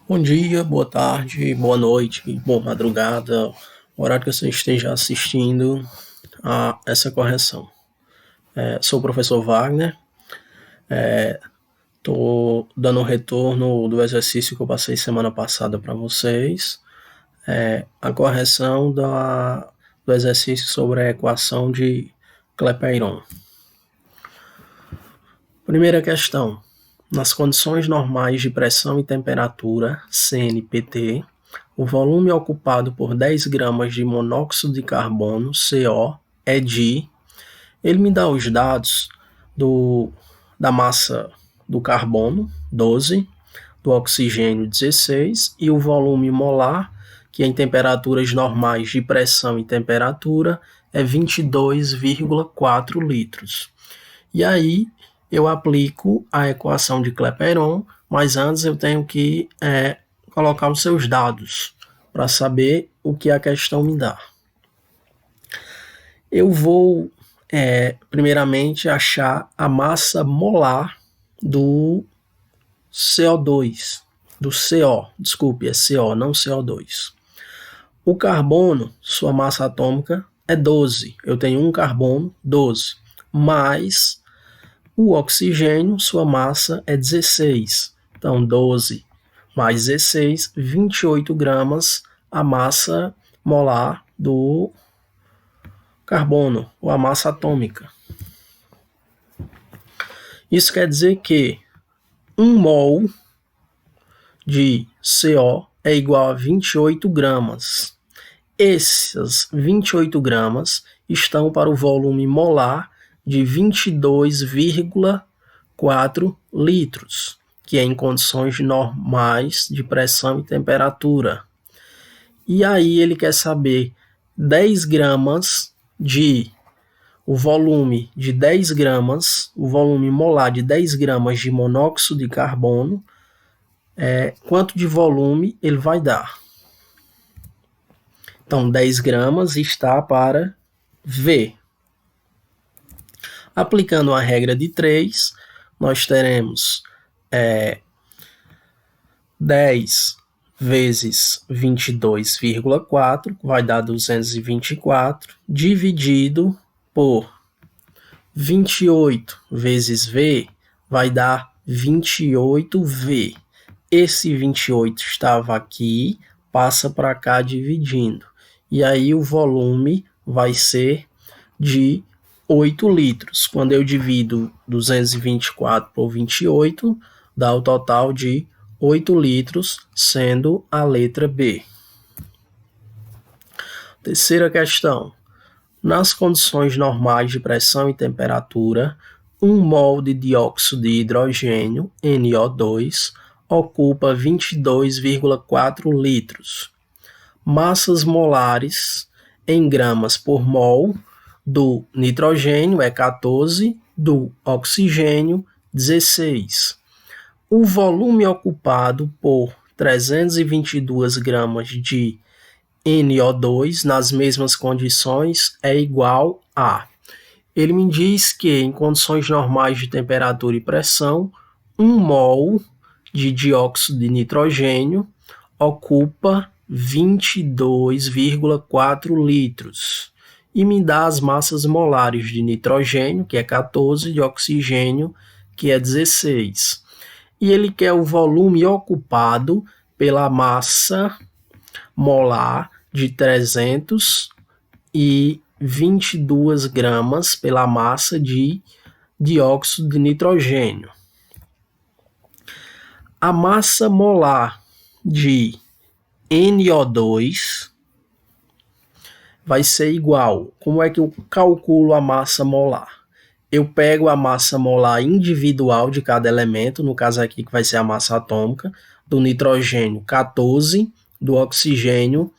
Bom dia, boa tarde, boa noite, boa madrugada, horário que você esteja assistindo a essa correção. Sou o professor Wagner, estou dando um retorno do exercício que eu passei semana passada para vocês, a correção do exercício sobre a equação de Clapeyron. Primeira questão. Nas condições normais de pressão e temperatura, CNPT, o volume ocupado por 10 gramas de monóxido de carbono, CO, é de... Ele me dá os dados da massa do carbono, 12, do oxigênio, 16, e o volume molar, que em temperaturas normais de pressão e temperatura, é 22,4 litros. E aí, eu aplico a equação de Clapeyron, mas antes eu tenho que colocar os seus dados para saber o que a questão me dá. Eu vou, primeiramente, achar a massa molar do CO2, do CO, desculpe, é CO, não CO2. O carbono, sua massa atômica é 12, eu tenho um carbono, 12, mais o oxigênio, sua massa é 16. Então, 12 mais 16, 28 gramas a massa molar do carbono, ou a massa atômica. Isso quer dizer que 1 mol de CO é igual a 28 gramas. Essas 28 gramas estão para o volume molar de 22,4 litros, que é em condições normais de pressão e temperatura. E aí ele quer saber 10 gramas o volume de 10 gramas, o volume molar de 10 gramas de monóxido de carbono, quanto de volume ele vai dar. Então, 10 gramas está para V. Aplicando a regra de 3, nós teremos 10 vezes 22,4, vai dar 224, dividido por 28 vezes V, vai dar 28V. Esse 28 estava aqui, passa para cá dividindo. E aí o volume vai ser de 8 litros. Quando eu divido 224 por 28, dá o total de 8 litros, sendo a letra B. Terceira questão. Nas condições normais de pressão e temperatura, 1 mol de dióxido de hidrogênio, NO2, ocupa 22,4 litros. Massas molares em gramas por mol do nitrogênio é 14, do oxigênio 16. O volume ocupado por 322 gramas de NO2 nas mesmas condições é igual a... Ele me diz que em condições normais de temperatura e pressão, 1 mol de dióxido de nitrogênio ocupa 22,4 litros. E me dá as massas molares de nitrogênio, que é 14, de oxigênio, que é 16. E ele quer o volume ocupado pela massa molar de 322 gramas pela massa de dióxido de nitrogênio. A massa molar de NO2 vai ser igual. Como é que eu calculo a massa molar? Eu pego a massa molar individual de cada elemento, no caso aqui que vai ser a massa atômica, do nitrogênio 14, do oxigênio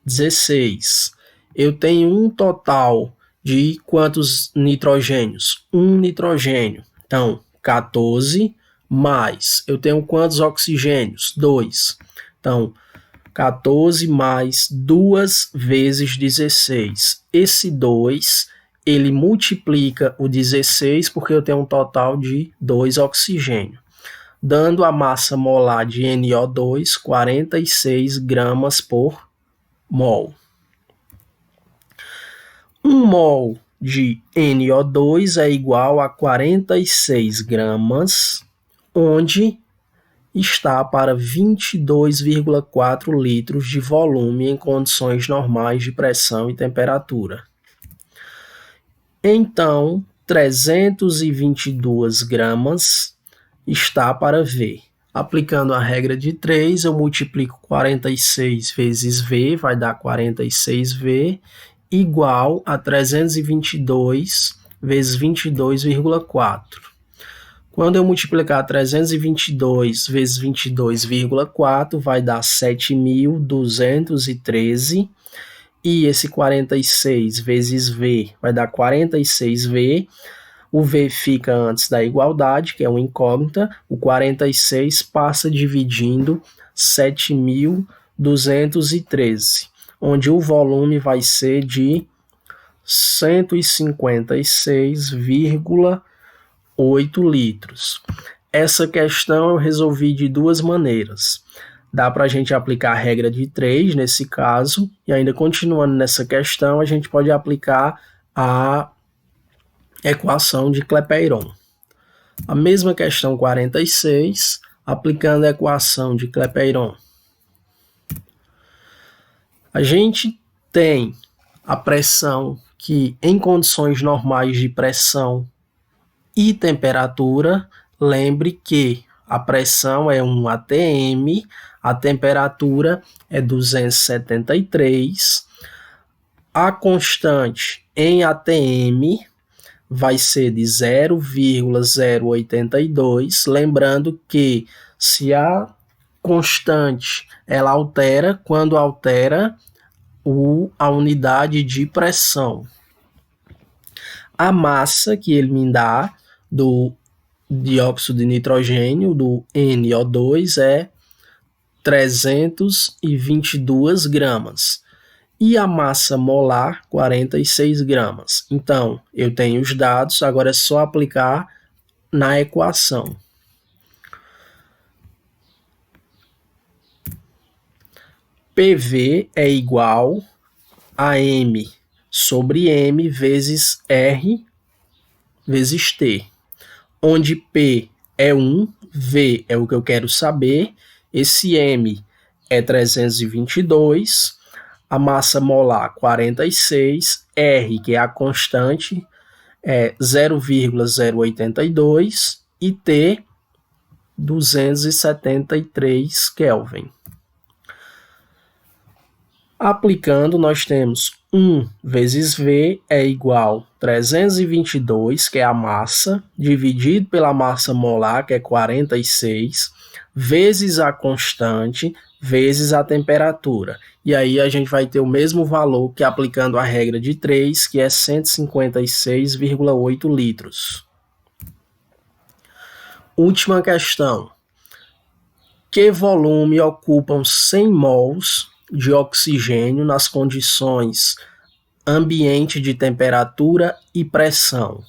16. Eu tenho um total de quantos nitrogênios? 1 nitrogênio. Então, 14 mais, eu tenho quantos oxigênios? 2. Então, 14 mais 2 vezes 16. Esse 2, ele multiplica o 16 porque eu tenho um total de 2 oxigênio. dando a massa molar de NO2 46 gramas por mol. 1 mol de NO2 é igual a 46 gramas, onde está para 22,4 litros de volume em condições normais de pressão e temperatura. Então, 322 gramas está para V. Aplicando a regra de 3, eu multiplico 46 vezes V, vai dar 46V, igual a 322 vezes 22,4. Quando eu multiplicar 322 vezes 22,4, vai dar 7.213. E esse 46 vezes V vai dar 46V. O V fica antes da igualdade, que é uma incógnita. O 46 passa dividindo 7.213, onde o volume vai ser de 156,8 litros. Essa questão eu resolvi de duas maneiras. Dá para a gente aplicar a regra de 3 nesse caso, e ainda continuando nessa questão, a gente pode aplicar a equação de Clapeyron. A mesma questão 46, aplicando a equação de Clapeyron. A gente tem a pressão que, em condições normais de pressão e temperatura, lembre que a pressão é 1 atm, a temperatura é 273, a constante em atm vai ser de 0,082, lembrando que se a constante ela altera quando altera a unidade de pressão. A massa que ele me dá do dióxido de nitrogênio, do NO2, é 322 gramas. E a massa molar, 46 gramas. Então, eu tenho os dados, agora é só aplicar na equação. PV é igual a M sobre M vezes R vezes T, onde P é 1, V é o que eu quero saber, esse M é 322, a massa molar 46, R, que é a constante, é 0,082 e T 273 Kelvin. Aplicando, nós temos 1 vezes V é igual a 322, que é a massa, dividido pela massa molar, que é 46, vezes a constante, vezes a temperatura. E aí a gente vai ter o mesmo valor que aplicando a regra de 3, que é 156,8 litros. Última questão. Que volume ocupam 100 mols de oxigênio nas condições ambiente de temperatura e pressão?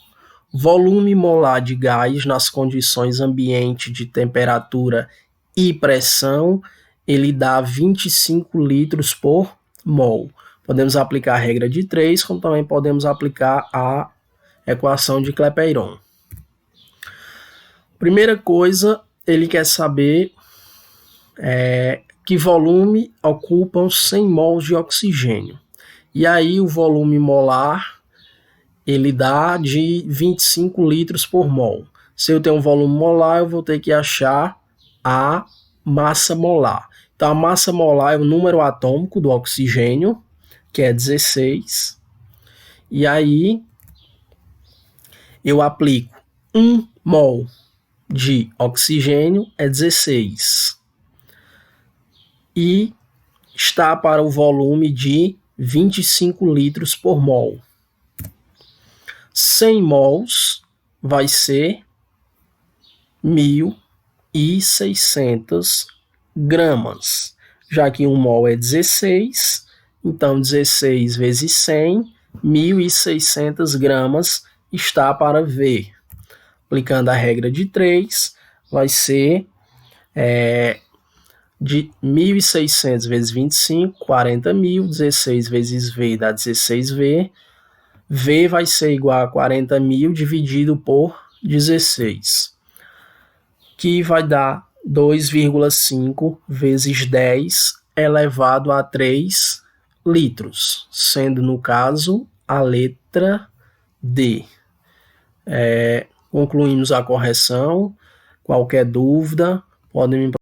Volume molar de gás nas condições ambiente de temperatura e pressão, ele dá 25 litros por mol. Podemos aplicar a regra de 3, como também podemos aplicar a equação de Clapeyron. Primeira coisa, ele quer saber que volume ocupam 100 mols de oxigênio. E aí o volume molar, ele dá de 25 litros por mol. Se eu tenho um volume molar, eu vou ter que achar a massa molar. Então, a massa molar é o número atômico do oxigênio, que é 16. E aí, eu aplico 1 mol de oxigênio é 16. E está para o volume de 25 litros por mol. 100 mols vai ser 1.600 gramas. Já que 1 mol é 16, então 16 vezes 100, 1.600 gramas está para V. Aplicando a regra de 3, vai ser de 1.600 vezes 25, 40.000, 16 vezes V dá 16V, V vai ser igual a 40.000 dividido por 16, que vai dar 2,5 vezes 10 elevado a 3 litros, sendo no caso a letra D. Concluímos a correção. Qualquer dúvida, podem me